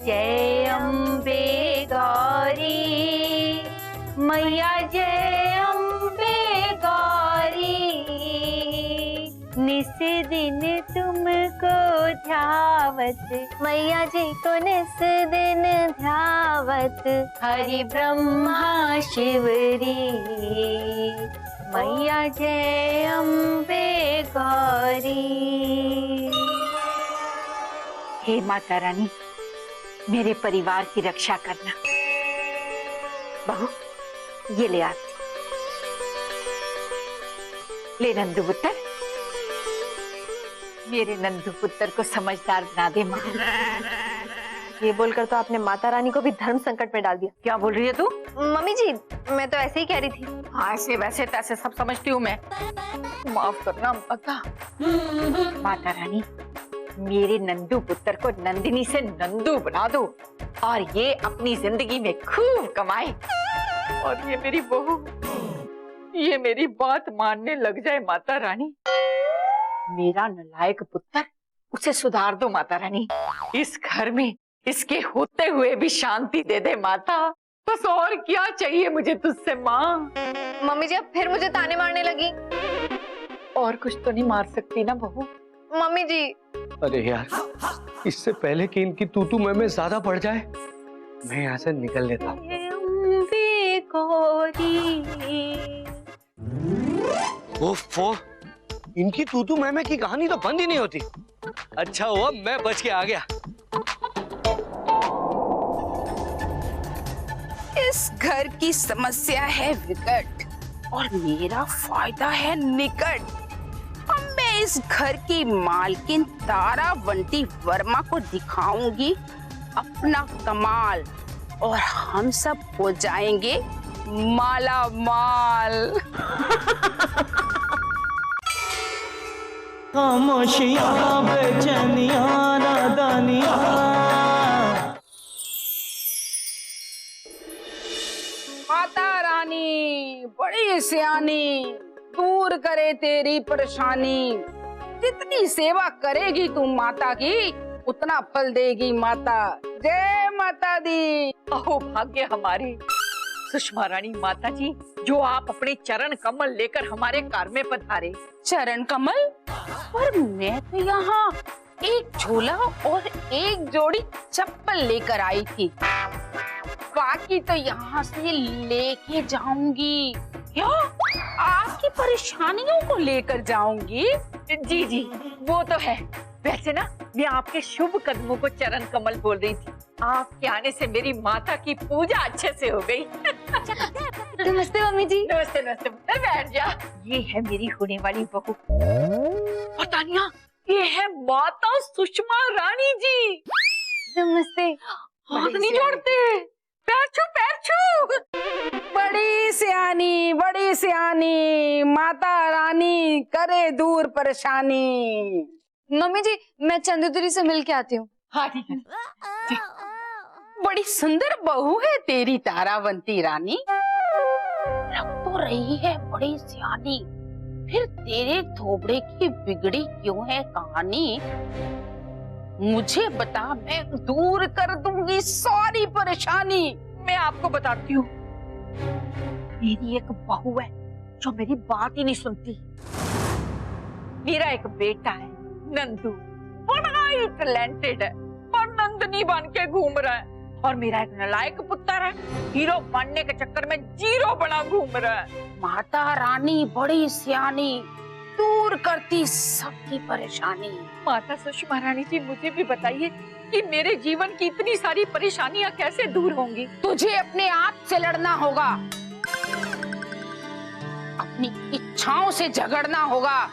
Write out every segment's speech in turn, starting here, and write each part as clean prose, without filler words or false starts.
जय अम्बे गौरी मैया, जय अम्बे गौरी। निस दिन तुमको ध्यावत मैया जी को निस दिन ध्यावत, हरि ब्रह्मा शिवरी मैया, जय अम्बे गौरी। हे माता रानी, मेरे परिवार की रक्षा करना। बहू, ये ले आती। ले नंदू पुत्र, मेरे नंदू पुत्र को समझदार बना दे माँ। ये बोलकर तो आपने माता रानी को भी धर्म संकट में डाल दिया। क्या बोल रही है तू? मम्मी जी, मैं तो ऐसे ही कह रही थी। हाँ, ऐसे वैसे तैसे सब समझती हूँ मैं। माफ करना माता। माता रानी, मेरे नंदू पुत्र को नंदिनी से नंदू बना दो और ये अपनी जिंदगी में खूब कमाए, और ये मेरी बहू ये मेरी बात मानने लग जाए। माता रानी, मेरा नालायक पुत्र, उसे सुधार दो माता रानी। इस घर में इसके होते हुए भी शांति दे दे माता। बस और क्या चाहिए मुझे तुझसे माँ। मम्मी जी, अब फिर मुझे ताने मारने लगी। और कुछ तो नहीं मार सकती ना बहू? मम्मी जी, अरे यार, इससे पहले कि इनकी तू मैं ज्यादा बढ़ जाए, मैं यहाँ से निकल लेता हूँ। ओफो, इनकी तू मैं की कहानी तो बंद ही नहीं होती। अच्छा हुआ मैं बच के आ गया। इस घर की समस्या है विकट और मेरा फायदा है निकट। अब मैं इस घर की मालकिन तारावंती वर्मा को दिखाऊंगी अपना कमाल और हम सब हो जाएंगे माला माल। खामोशियां बेचैनियां नादानियां। माता रानी बड़ी सियानी, दूर करे तेरी परेशानी। जितनी सेवा करेगी तू माता की, उतना फल देगी माता। जय माता दी। अहो भाग्य हमारे सुषमा रानी माता जी, जो आप अपने चरण कमल लेकर हमारे कार में पधारे। चरण कमल? पर मैं तो यहाँ एक झोला और एक जोड़ी चप्पल लेकर आई थी, बाकी तो यहाँ से लेके जाऊंगी। क्या आपकी परेशानियों को लेकर जाऊंगी? जी जी, वो तो है। वैसे ना, मैं आपके शुभ कदमों को चरण कमल बोल रही थी। आपके आने से मेरी माता की पूजा अच्छे से हो गई। नमस्ते मम्मी जी। नमस्ते नमस्ते पुत्र, बैठ जा। ये है मेरी होने वाली बहू। और तानिया, ये है माता सुषमा रानी जी। नमस्ते। हाथ नहीं जोड़ते, पैर छू पैर छू। बड़ी सियानी माता रानी करे दूर परेशानी। मम्मी जी, मैं चंदुदरी से मिल के आती हूँ। हाँ ठीक है। बड़ी सुंदर बहू है तेरी तारावंती रानी, लग तो रही है बड़ी सियानी। फिर तेरे थोबड़े की बिगड़ी क्यों है कहानी? मुझे बता, मैं दूर कर दूंगी सारी परेशानी। मैं आपको बताती हूँ, मेरी एक बहू है जो मेरी बात ही नहीं सुनती। मेरा एक बेटा है नंदू, बड़ा ही टैलेंटेड है, पर नंदनी बन के घूम रहा है। और मेरा एक नालायक पुत्र है, हीरो बनने के चक्कर में जीरो बना घूम रहा है। माता रानी बड़ी सियानी, दूर करती सबकी परेशानी। माता सुषमा रानी जी, मुझे भी बताइए कि मेरे जीवन की इतनी सारी परेशानियां कैसे दूर होंगी? तुझे अपने आप से लड़ना होगा, अपनी इच्छाओं से झगड़ना होगा,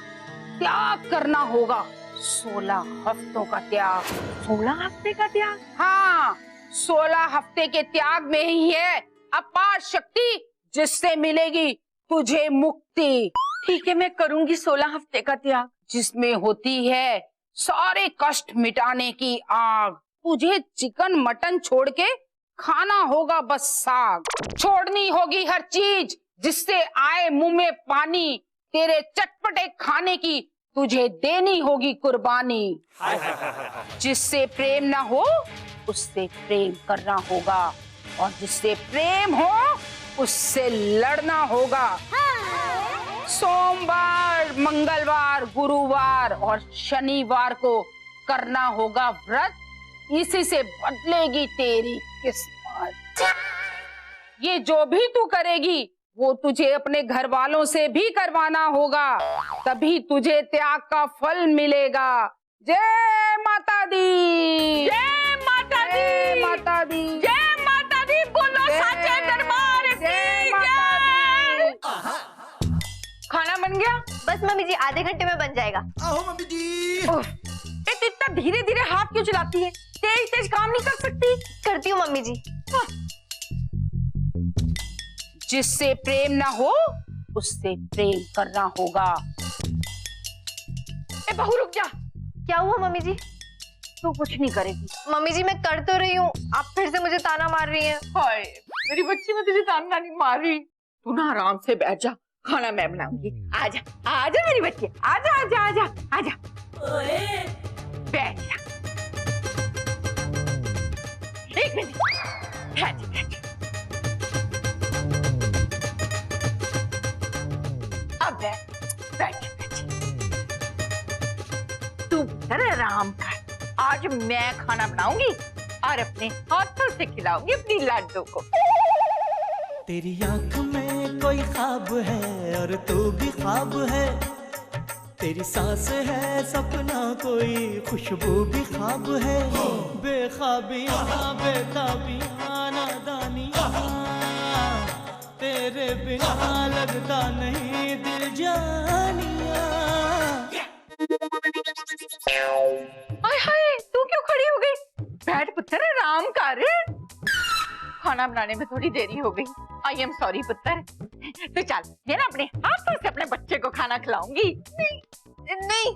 त्याग करना होगा। 16 हफ्तों का त्याग। 16 हफ्ते का त्याग? हाँ, 16 हफ्ते के त्याग में ही है अपार शक्ति, जिससे मिलेगी तुझे मुक्ति। ठीक है, मैं करूंगी 16 हफ्ते का त्याग, जिसमें होती है सारे कष्ट मिटाने की आग। तुझे चिकन मटन छोड़ के खाना होगा बस साग। छोड़नी होगी हर चीज जिससे आए मुंह में पानी। तेरे चटपटे खाने की तुझे देनी होगी कुर्बानी। जिससे प्रेम ना हो उससे प्रेम करना होगा, और जिससे प्रेम हो उससे लड़ना होगा। सोमवार, मंगलवार, गुरुवार और शनिवार को करना होगा व्रत, इसी से बदलेगी तेरी किस्मत। ये जो भी तू करेगी वो तुझे अपने घर वालों से भी करवाना होगा, तभी तुझे त्याग का फल मिलेगा। जय माता दी, जय माता दी, जय माता दी, जय माता दी, बोलो साचे दरबार की जय माता दी। खाना बन गया? बस मम्मी जी आधे घंटे में बन जाएगा। इतना धीरे धीरे हाथ क्यों चलाती है? तेज तेज काम नहीं कर सकती? करती हूँ मम्मी जी। जिससे प्रेम ना हो उससे प्रेम करना होगा। ए बहू रुक जा। क्या हुआ मम्मी जी? तू कुछ नहीं करेगी। मम्मी जी मैं कर तो रही हूँ, आप फिर से मुझे ताना मार रही हैं। हाय मेरी बच्ची, मैं तुझे ताना नहीं मार रही। तू ना आराम से बैठ जा, खाना मैं बनाऊंगी। आजा आजा मेरी बच्ची, आजा आजा आजा आजा, बैठ जा। एक मिनट, बैठ बैठ। अब बैठ बैठ बैठ। तू कर आराम कर। आज मैं खाना बनाऊंगी और अपने हाथों से खिलाऊंगी अपनी लाडो को। तेरी आंख में कोई ख्वाब है और तू भी ख्वाब है, तेरी सांस है सपना कोई खुशबू भी ख्वाब है। बेख्वाबियां बेताबियां नादानियां, तेरे बिना लगता नहीं दिल जानिया। हाय हाय, तू क्यों खड़ी हो गई? बैठ पुत्र, आराम कर। खाना बनाने में थोड़ी देरी हो गई। आई एम सॉरी पुत्र। तो चल, मैं ना अपने हाथों से अपने बच्चे को खाना खिलाऊंगी। नहीं,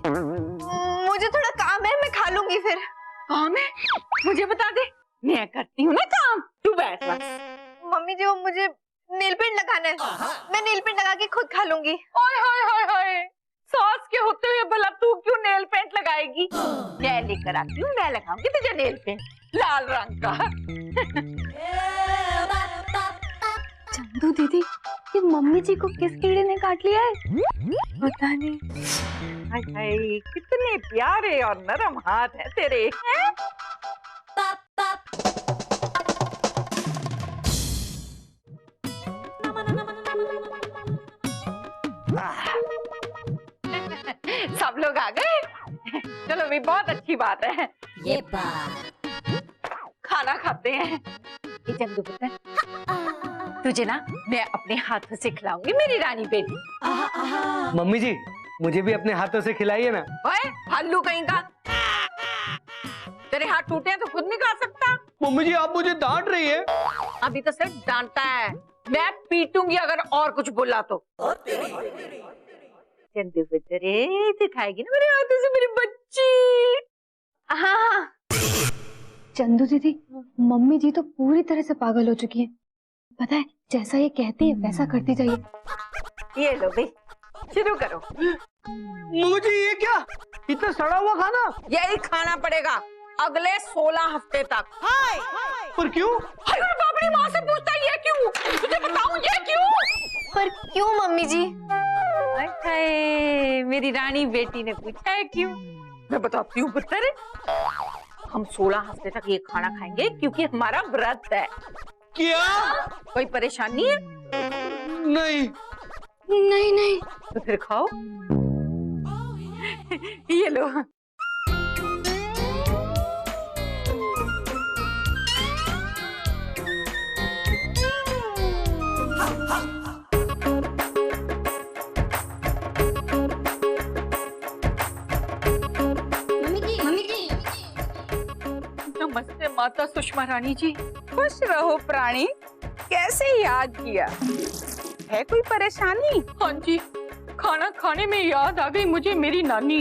मुझे थोड़ा काम है, मैं खा लूंगी फिर। काम है? मुझे बता दे, मैं करती हूँ ना काम। तू बैठ बस। मम्मी जी वो मुझे नेल पेंट लगाना है, मैं नेल पेंट लगा के खुद खा लूंगी। ओए हाय हाय हाय, सास के होते हुए भला तू क्यों नेल पेंट लगाएगी? मैं लेकर आती हूँ, मैं लगाऊंगी तुझे नेल पेंट लाल रंग का। चंदू दीदी, ये मम्मी जी को किस कीड़े ने काट लिया है? पता नहीं। हाय हाय, कितने प्यारे और नरम हाथ हैं तेरे। हैं? सब लोग आ गए? चलो भी बहुत अच्छी बात है। ये बात खाना खाते हैं। ये चंदू पुत्र, तुझे ना मैं अपने हाथों से खिलाऊंगी मेरी रानी बेटी। मम्मी जी मुझे भी अपने हाथों से खिलाइए ना। ओए हल्लू कहीं का, तेरे हाथ टूटे हैं तो खुद नहीं खा सकता। मम्मी जी आप मुझे डांट रही है। अभी तो सिर्फ डांटता है, मैं पीटूंगी अगर और कुछ बोला तो। चंदू पुत्र, तू खाएगी ना मेरे हाथों से मेरी बच्ची? हाँ हाँ। चंदू दीदी, मम्मी जी तो पूरी तरह से पागल हो चुकी है। पता है, जैसा ये कहती है वैसा करती जाइए। ये लो भाई, शुरू करो। मुझे ये क्या, इतना सड़ा हुआ खाना? यही खाना पड़ेगा अगले 16 हफ्ते तक। हाय पर क्यों? हाय बाबरी माँ से पूछता है ये क्यों? तुझे बताऊं ये क्यों? पर क्यों मम्मी जी? हाय मेरी रानी बेटी ने पूछा है क्यों? मैं बताती हूँ पुत्र, हम 16 हफ्ते तक ये खाना खाएंगे क्योंकि हमारा व्रत है। क्या? कोई परेशानी है? नहीं नहीं नहीं। तो फिर खाओ। ये लो। नमस्ते माता सुषमा रानी जी। खुश रहो प्राणी। कैसे याद किया? है कोई परेशानी? हाँ जी, खाना खाने में याद आ गई मुझे मेरी नानी।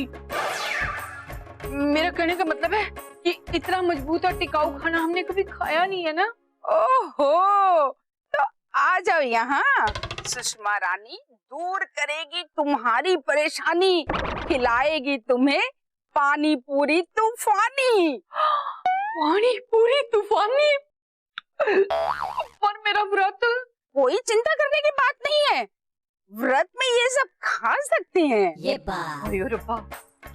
मेरा कहने का मतलब है कि इतना मजबूत और टिकाऊ खाना हमने कभी खाया नहीं है ना। ओहो, तो आ जाओ यहाँ। सुषमा रानी दूर करेगी तुम्हारी परेशानी, खिलाएगी तुम्हें पानी पूरी तूफानी। पानी पूरी नानी, पर मेरा व्रत। कोई चिंता करने की बात नहीं है, व्रत में ये सब खा सकते हैं। ये बात। अरे रब्बा,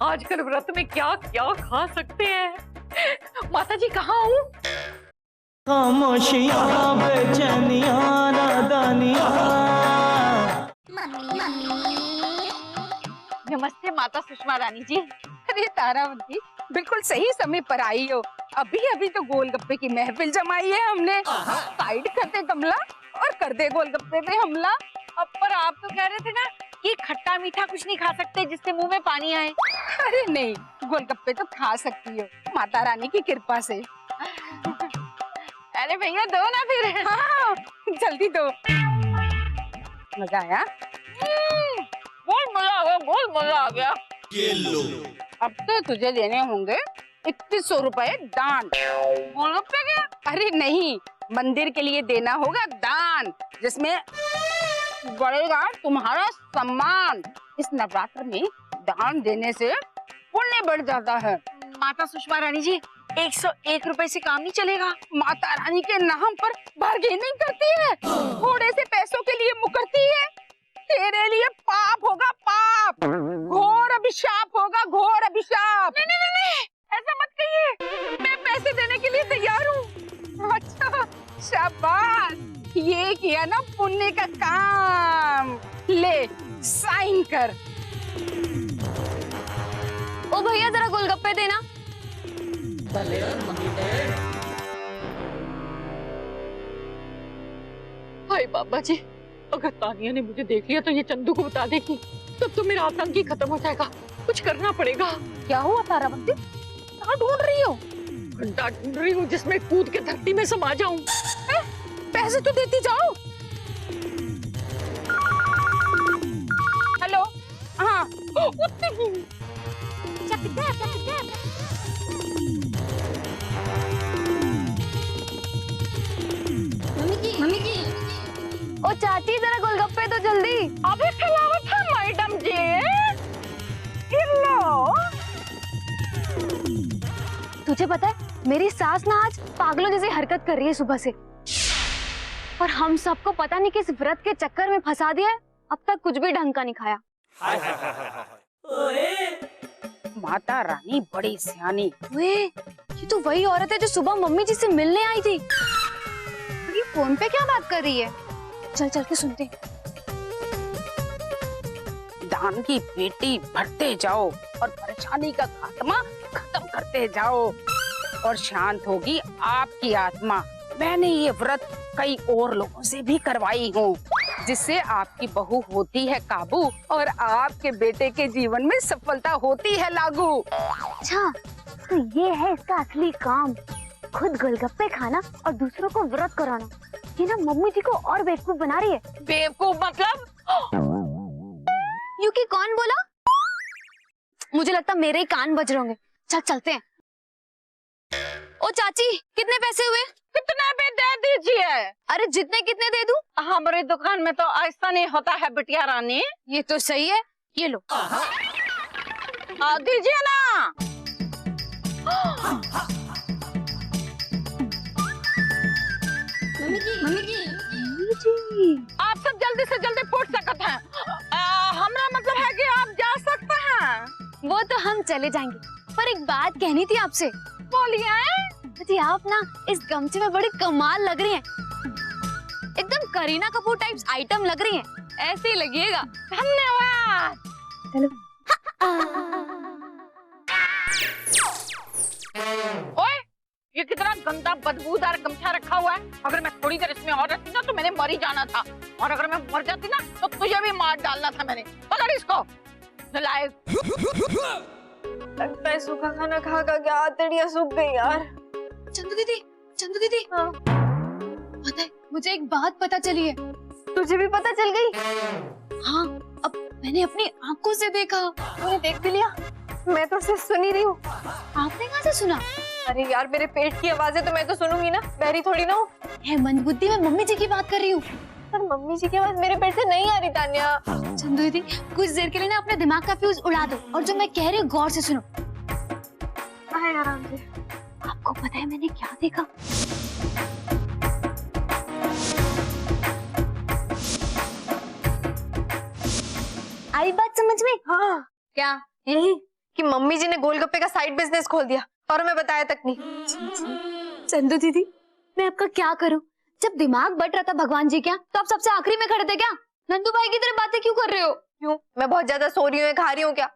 आजकल व्रत में क्या क्या खा सकते हैं। माता जी कहाँ हूँ? खामोशियाँ बेचैनियाँ नादानियाँ। नमस्ते माता सुषमा रानी जी। अरे तारावंती, बिल्कुल सही समय पर आई हो। अभी अभी तो गोलगप्पे की महफिल जमाई है हमने। साइड करते कमला और कर दे गोलगप्पे पे हमला। अब पर आप तो कह रहे थे ना कि खट्टा मीठा कुछ नहीं खा सकते जिससे मुंह में पानी आए। अरे नहीं, गोलगप्पे तो खा सकती हो माता रानी की कृपा से। अरे भैया दो ना फिर। हाँ, जल्दी दो। मजा आया? बहुत मजा आ गया, बहुत मजा आ गया। ये लो। अब तो तुझे देने होंगे 2100 रुपए दान। गोलगप्पे के? अरे नहीं, मंदिर के लिए देना होगा दान, जिसमें बढ़ेगा तुम्हारा सम्मान। इस नवरात्र में दान देने से पुण्य बढ़ जाता है। माता सुषमा रानी जी, 101 रुपए से काम नहीं चलेगा। माता रानी के नाम पर बार्गेनिंग करती है, थोड़े से पैसों के लिए मुकरती है। तेरे लिए पाप होगा, पाप, घोर अभिशाप होगा, घोर अभिशाप। नहीं नहीं नहीं, ऐसा मत कहिए, मैं पैसे देने के लिए तैयार हूँ। अच्छा, शाबाश, ये किया ना पुण्य का काम। ले साइन कर। ओ भैया जरा गोलगप्पे देना। हाय बाबा जी, अगर तानिया ने मुझे देख लिया तो ये चंदू को बता देगी, तब तो मेरा आतंक ही खत्म हो जाएगा। कुछ करना पड़ेगा। क्या हुआ तारावंती, कहाँ ढूंढ रही हो? गड्ढा ढूंढ रही हूँ जिसमें कूद के धरती में समा जाऊं। पैसे तो देती जाओ। हेलो, हाँ, ओ चाची जरा गोलगप्पे तो जल्दी। अभी खिलावत है मैडम जी। तुझे पता है मेरी सास ना आज पागलों जैसी हरकत कर रही है सुबह से, और हम सबको पता नहीं किस व्रत के चक्कर में फंसा दिया है। अब तक कुछ भी ढंग का नहीं खाया। माता रानी बड़ी सियानी। वे, ये तो वही औरत है जो सुबह मम्मी जी से मिलने आई थी। ये फोन पे क्या बात कर रही है? चल चल के सुनते हैं। दान की पेटी भरते जाओ और परेशानी का खात्मा खत्म करते जाओ, और शांत होगी आपकी आत्मा। मैंने ये व्रत कई और लोगों से भी करवाई हूँ, जिससे आपकी बहू होती है काबू और आपके बेटे के जीवन में सफलता होती है लागू। अच्छा, तो ये है इसका असली काम, खुद गोलगप्पे खाना और दूसरों को व्रत कराना। ये ना मम्मी जी को और बेवकूफ बना रही है। बेवकूफ मतलब? यूकी कौन बोला? मुझे लगता मेरे ही कान बज रहे होंगे। चल चलते हैं। ओ चाची, कितने पैसे हुए? कितने भी दे दीजिए। अरे जितने कितने दे दूं? हमारी दुकान में तो ऐसा नहीं होता है बिटिया रानी। ये तो सही है, ये लो। दीजिए ना। मम्मी जी। आप सब जल्दी से जल्दी फूट सकते हैं। हमारा मतलब है कि आप जा सकते हैं। वो तो हम चले जाएंगे, पर एक बात कहनी थी आपसे। बोलिए। जी आप ना इस गमछे में बड़ी कमाल लग रही हैं। एकदम करीना कपूर टाइप्स आइटम लग रही हैं। ऐसे ही लगिएगा। धन्यवाद। चलो। ओए, ये कितना गंदा बदबूदार गमछा रखा हुआ है। अगर मैं थोड़ी देर इसमें और रहती ना तो मैंने मर ही जाना था, और अगर मैं मर जाती ना तो तुझे भी मार डालना था मैंने। पकड़ इसको। लगता है सूखा खाना खा खा के आंतड़ियां सूख गई यार। चंदू दीदी, हाँ। पता है, मुझे एक बात पता चली है। तुझे भी पता चल गई? हाँ, अब मैंने अपनी आंखों से देखा। तूने देख भी लिया? मैं तो सिर्फ सुन ही रही हूँ। आपने कहाँ से सुना? अरे यार, मेरे पेट की आवाजें तो मैं तो सुनूंगी ना, बहरी थोड़ी ना हूँ। है मंदबुद्धि, मैं मम्मी जी की बात कर रही हूँ। पर मम्मी जी की आवाज मेरे पेट से नहीं आ रही तान्या। चंदू दीदी, कुछ देर के लिए ना अपने दिमाग का फ्यूज उड़ा दो और जो मैं कह रही हूँ गौर से सुनो। आराम से। आपको पता है मैंने क्या देखा? में? हाँ। क्या? यही कि मम्मी जी ने गोलगप्पे का साइड बिजनेस खोल दिया और हमें बताया तक नहीं। चंदू दीदी, मैं आपका क्या करूं? जब दिमाग बट रहा था भगवान जी क्या, तो आप सबसे आखिरी में खड़े थे क्या? नंदू भाई की तरह बातें क्यों कर रहे हो? क्यों? मैं बहुत ज्यादा सो रही हूँ, खा रही हूँ क्या?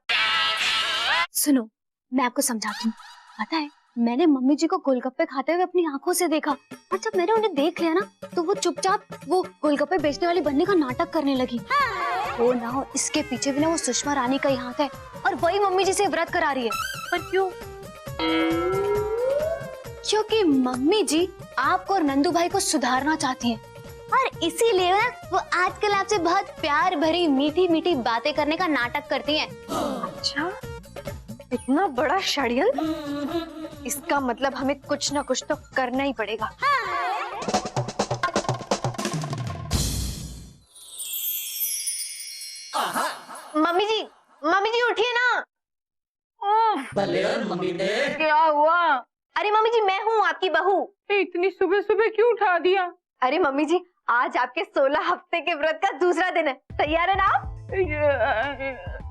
सुनो, मैं आपको समझाती हूँ। पता है, मैंने मम्मी जी को गोलगप्पे खाते हुए अपनी आंखों से देखा, और जब मैंने उन्हें देख लिया ना, तो वो चुपचाप वो गोलगप्पे बेचने वाली बनने का नाटक करने लगी। हो ना हो, इसके पीछे भी ना वो सुषमा रानी का ही हाथ है, और वही मम्मी जी से व्रत करा रही है। पर क्यों? क्योंकि मम्मी जी आपको और नंदू भाई को सुधारना चाहती हैं, और इसीलिए वो आजकल आपसे बहुत प्यार भरी मीठी मीठी बातें करने का नाटक करती हैं। अच्छा, इतना बड़ा षड्यंत्र? इसका मतलब हमें कुछ ना कुछ तो करना ही पड़ेगा। मम्मी जी उठिए ना। क्या हुआ? अरे मम्मी जी, मैं हूँ आपकी बहू। इतनी सुबह सुबह क्यों उठा दिया? अरे मम्मी जी, आज आपके 16 हफ्ते के व्रत का दूसरा दिन है। तैयार है ना आप?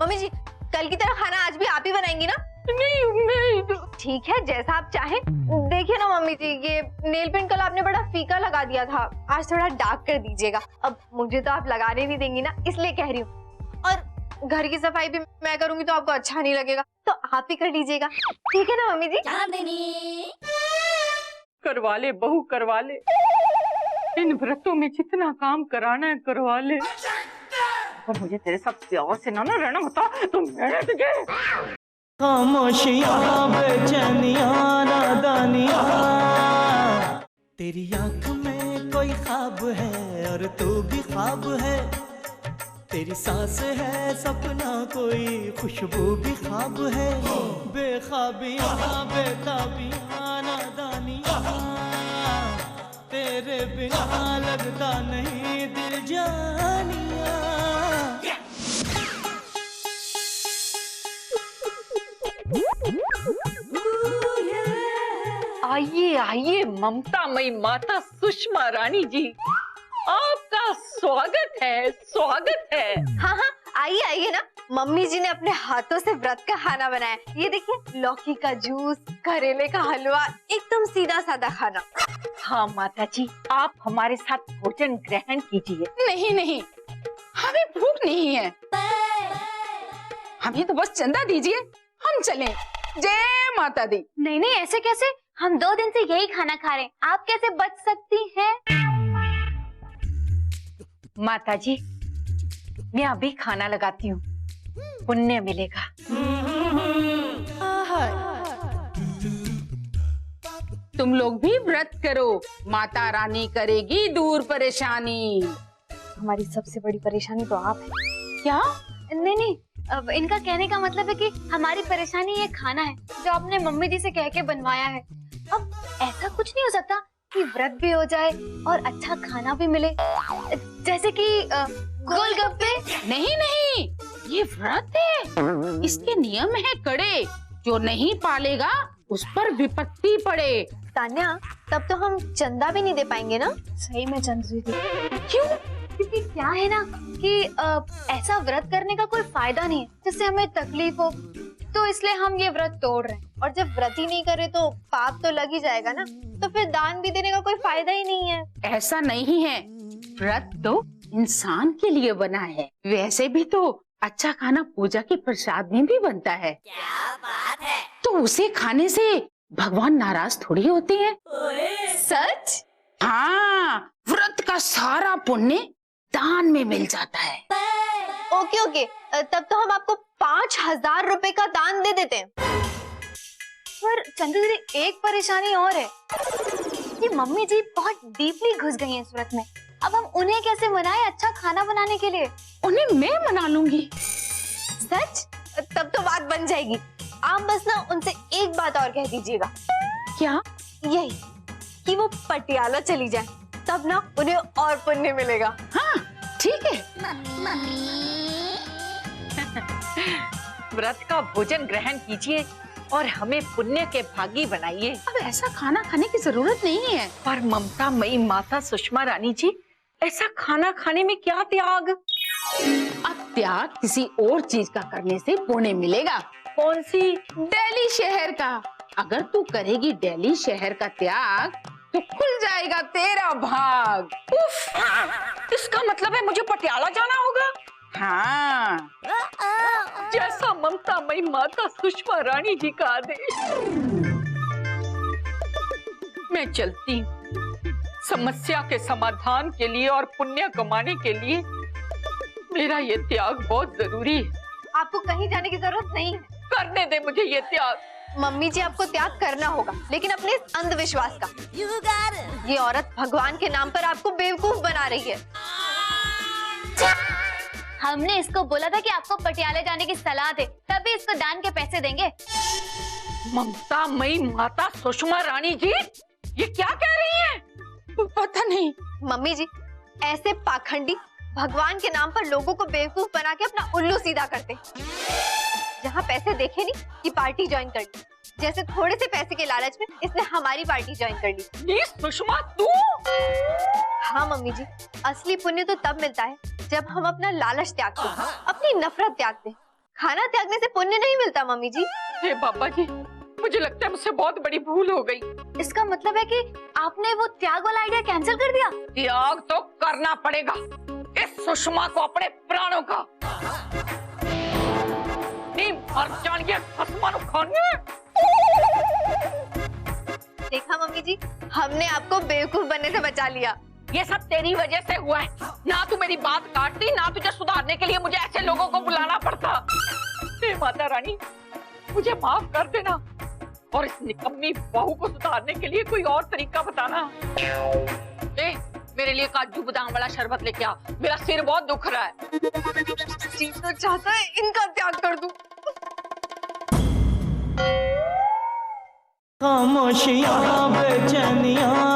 मम्मी जी, कल की तरह खाना आज भी आप ही बनाएंगी ना? नहीं। ठीक है, जैसा आप चाहें। देखिए ना मम्मी जी, ये नेल पेंट कल आपने बड़ा फीका लगा दिया था, आज थोड़ा डार्क कर दीजिएगा। अब मुझे तो आप लगाने नहीं देंगी ना, इसलिए कह रही हूँ। और घर की सफाई भी मैं करूंगी तो आपको अच्छा नहीं लगेगा, तो आप ही कर लीजिएगा। ठीक है ना मम्मी जी? करवा ले बहू, करवा ले। इन व्रतों में जितना काम कराना है करवा ले, पर मुझे तेरे साथ प्यार से ना रहना होता तो मैंने तुझे। खामोशियाँ बेचैनियाँ नादानियाँ, तेरी आँख में कोई ख्वाब है और तू भी ख्वाब है, तेरी सांस है सपना कोई खुशबू भी ख्वाब है, बेख्वाबियाँ बेताबियाँ नादानियाँ, तेरे बिना लगता नहीं दिल जानिया। आइए आइए ममता मई माता सुषमा रानी जी, आपका स्वागत है, स्वागत है। हाँ, आइए ना। मम्मी जी ने अपने हाथों से व्रत का खाना बनाया। ये देखिए, लौकी का जूस, करेले का हलवा, एकदम सीधा साधा खाना। हाँ माता जी, आप हमारे साथ भोजन ग्रहण कीजिए। नहीं, हमें भूख नहीं है, हमें तो बस चंदा दीजिए, हम चलें। जय माता दी। नहीं, ऐसे कैसे? हम 2 दिन से यही खाना खा रहे हैं, आप कैसे बच सकती हैं? माता जी, मैं अभी खाना लगाती हूँ, पुण्य मिलेगा। तुम लोग भी व्रत करो, माता रानी करेगी दूर परेशानी। हमारी सबसे बड़ी परेशानी तो आप है। क्या? नहीं, अब इनका कहने का मतलब है कि हमारी परेशानी ये खाना है जो आपने मम्मी जी से कह के बनवाया है। अब ऐसा कुछ नहीं हो सकता कि व्रत भी हो जाए और अच्छा खाना भी मिले, जैसे कि गोलगप्पे। नहीं, ये व्रत है, इसके नियम है कड़े, जो नहीं पालेगा उस पर विपत्ति पड़े। तान्या, तब तो हम चंदा भी नहीं दे पाएंगे ना? सही में चंदू दीदी। क्यों? क्योंकि क्या है ना कि ऐसा व्रत करने का कोई फायदा नहीं है जिससे हमें तकलीफ हो, तो इसलिए हम ये व्रत तोड़ रहे हैं। और जब व्रत ही नहीं करे तो पाप तो लग ही जाएगा ना, तो फिर दान भी देने का कोई फायदा ही नहीं है। ऐसा नहीं है, व्रत तो इंसान के लिए बना है, वैसे भी तो अच्छा खाना पूजा के प्रसाद में भी बनता है। क्या बात है? तो उसे खाने से भगवान नाराज थोड़ी होते हैं। सच? हाँ, व्रत का सारा पुण्य दान में मिल जाता है। ओके, तब तो हम आपको 5000 रुपए का दान दे देते हैं। पर चंदू दीदी, एक परेशानी और है कि मम्मी जी बहुत डीपली घुस गई हैं इस व्रत में। अब हम उन्हें कैसे मनाएं अच्छा खाना बनाने के लिए? उन्हें मैं मना लूंगी। सच? तब तो बात बन जाएगी। आप बस ना उनसे एक बात और कह दीजिएगा। क्या? यही कि वो पटियाला चली जाए, तब ना उन्हें और पुण्य मिलेगा। हाँ, ठीक है। व्रत का भोजन ग्रहण कीजिए और हमें पुण्य के भागी बनाइए। अब ऐसा खाना खाने की जरूरत नहीं है। पर ममता मई माता सुषमा रानी जी, ऐसा खाना खाने में क्या त्याग? अब त्याग किसी और चीज का करने से पुण्य मिलेगा। कौन सी? दिल्ली शहर का। अगर तू करेगी दिल्ली शहर का त्याग तो खुल जाएगा तेरा भाग। उफ, इसका मतलब है मुझे पटियाला जाना होगा। हाँ, जैसा ममतामयी माता सुषमा रानी जी का आदेश। मैं चलती हूँ। समस्या के समाधान के लिए और पुण्य कमाने के लिए मेरा ये त्याग बहुत जरूरी है। आपको कहीं जाने की जरूरत नहीं है। करने दे मुझे ये त्याग। मम्मी जी, आपको त्याग करना होगा, लेकिन अपने इस अंधविश्वास का। ये औरत भगवान के नाम पर आपको बेवकूफ बना रही है। हमने इसको बोला था कि आपको पटियाला जाने की सलाह दे, तभी इसको दान के पैसे देंगे। ममतामयी माता सुषमा रानी जी ये क्या कह रही है? पता नहीं। मम्मी जी, ऐसे पाखंडी भगवान के नाम पर लोगों को बेवकूफ बना के अपना उल्लू सीधा करते। जहाँ पैसे देखे नहीं कि पार्टी ज्वाइन कर ली, जैसे थोड़े से पैसे के लालच में इसने हमारी पार्टी ज्वाइन कर ली। ये सुषमा तू? हाँ मम्मी जी, असली पुण्य तो तब मिलता है जब हम अपना लालच त्यागते हैं, अपनी नफरत त्यागते हैं। खाना त्यागने से पुण्य नहीं मिलता मम्मी जी। हे बाबा जी, मुझे लगता है मुझसे बहुत बड़ी भूल हो गई। इसका मतलब है कि आपने वो त्याग वाला आइडिया कैंसिल कर दिया? त्याग तो करना पड़ेगा इस सुषमा को अपने प्राणों का। नहीं मर जाएंगे देखा मम्मी जी, हमने आपको बेवकूफ बनने से बचा लिया। ये सब तेरी वजह से हुआ है। ना तू मेरी बात काटती, ना तुझे सुधारने के लिए मुझे ऐसे लोगों को बुलाना पड़ता। हे माता रानी, मुझे माफ कर देना और इस निकम्मी बहू को सुधारने के लिए कोई और तरीका बताना। मेरे लिए काजू बादाम वाला शरबत लेके आ, मेरा सिर बहुत दुख रहा है। जी तो चाहता है इनका त्याग कर दूं। खामोशियां बेचैनियां